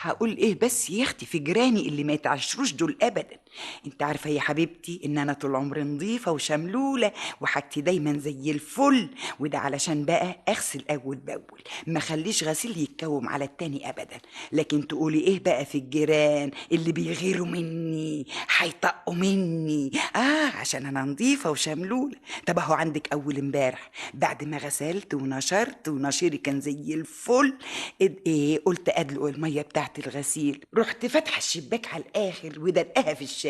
هقول ايه بس يا اختي في جيراني اللي ما يتعشروش دول ابدا. انت عارفه يا حبيبتي ان انا طول عمري نظيفه وشملوله وحاجتي دايما زي الفل، وده علشان بقى اغسل اول باول، ما خليش غسيل يتكوم على التاني ابدا. لكن تقولي ايه بقى في الجيران اللي بيغيروا مني هيطقوا مني عشان انا نظيفه وشملوله. طب اهو عندك اول امبارح بعد ما غسلت ونشرت ونشيري كان زي الفل، قلت ادلق الميه بتاعت الغسيل، رحت فاتحه الشباك على الاخر ودلقاها في الشارع.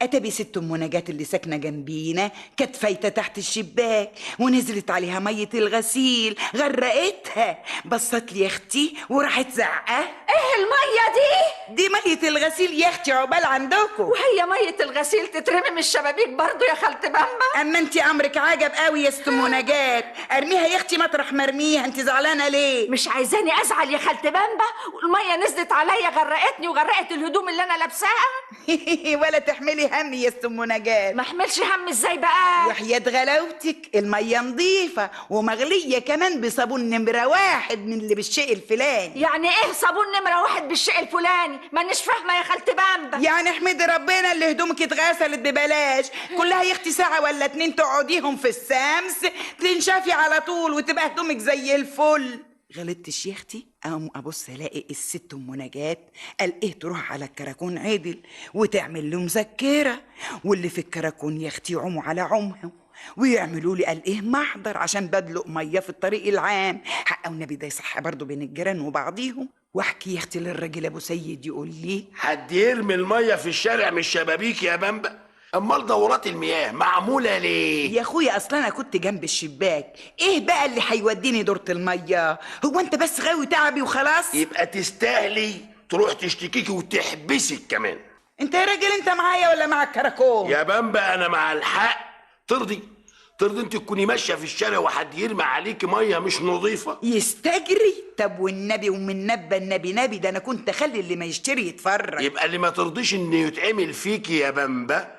اتبي ست ام نجاة اللي ساكنه جنبينا كانت فايته تحت الشباك ونزلت عليها ميه الغسيل غرقتها. بصت لي يا اختي وراحت زعقه: ايه الميه دي ميه الغسيل يا اختي عقبال عندكم. وهي ميه الغسيل تترمي من الشبابيك برضو يا خالتي بامبا؟ اما انت امرك عجب قوي يا ست ام نجاة. ارميها يا اختي مطرح مرميها، انت زعلانه ليه؟ مش عايزاني ازعل يا خالتي بامبا، والميه نزلت عليا غرقتني وغرقت الهدوم اللي انا لابساها. ولا تحملي هم يا ست ام نجاة. ما احملش هم ازاي بقى؟ وحياة غلاوتك الميه نظيفه ومغليه كمان بصابون نمره 1 من اللي بالشيء الفلاني. يعني ايه صابون نمره 1 بالشيء الفلاني؟ مانيش فاهمه يا خالتي بامبا. يعني احمدي ربنا اللي هدومك اتغسلت ببلاش، كلها يا اختي ساعه ولا 2 تقعديهم في الشمس تنشفي على طول وتبقى هدومك زي الفل. غلطتش يا اختي؟ اقوم ابص الاقي الست ام نجاة قال ايه تروح على الكراكون عدل وتعمل له مذكره، واللي في الكراكون يا اختي يعوموا على عمها ويعملوا لي قال ايه محضر عشان بدلق ميه في الطريق العام. حق النبي ده يصح برضه بين الجيران وبعضيهم. واحكي يا اختي للراجل ابو سيد يقول لي: حد يرمي الميه في الشارع من الشبابيك يا بامبا؟ امال دورات المياه معموله ليه؟ يا اخويا اصلا انا كنت جنب الشباك، ايه بقى اللي هيوديني دورة الميه؟ هو انت بس غاوي تعبي وخلاص؟ يبقى تستاهلي تروح تشتكيكي وتحبسك كمان. انت يا راجل انت معايا ولا مع الكراكون؟ يا بامبا انا مع الحق. ترضي انت تكوني ماشيه في الشارع وحد يرمي عليكي ميه مش نظيفه؟ يستجري؟ طب والنبي ومن نبى النبي ده انا كنت اخلي اللي ما يشتري يتفرج. يبقى اللي ما ترضيش ان يتعمل فيكي يا بامبا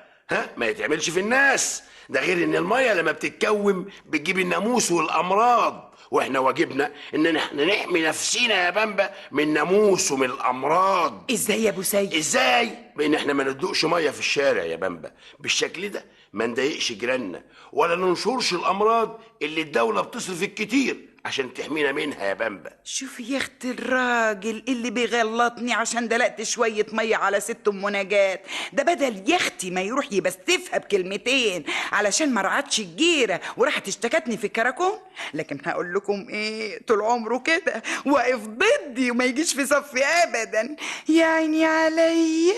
ما يتعملش في الناس. ده غير ان الميه لما بتتكوم بتجيب الناموس والامراض، واحنا واجبنا ان احنا نحمي نفسينا يا بامبا من الناموس ومن الامراض. ازاي يا ابو سيد؟ ازاي؟ بان احنا ما ندلقش ميه في الشارع يا بامبا بالشكل ده، ما نضايقش جيراننا ولا ننشرش الامراض اللي الدوله بتصرف الكتير عشان تحمينا منها يا بامبا. شوف يا اخت الراجل اللي بيغلطني عشان دلقت شويه ميه على ست ام نجاة، ده بدل يا اختي ما يروح يبستفها بكلمتين علشان ما رعتش الجيره وراحت اشتكتني في الكراكون. لكن هقول لكم ايه، طول عمره كده واقف ضدي وما يجيش في صفي ابدا. يا عيني عليا.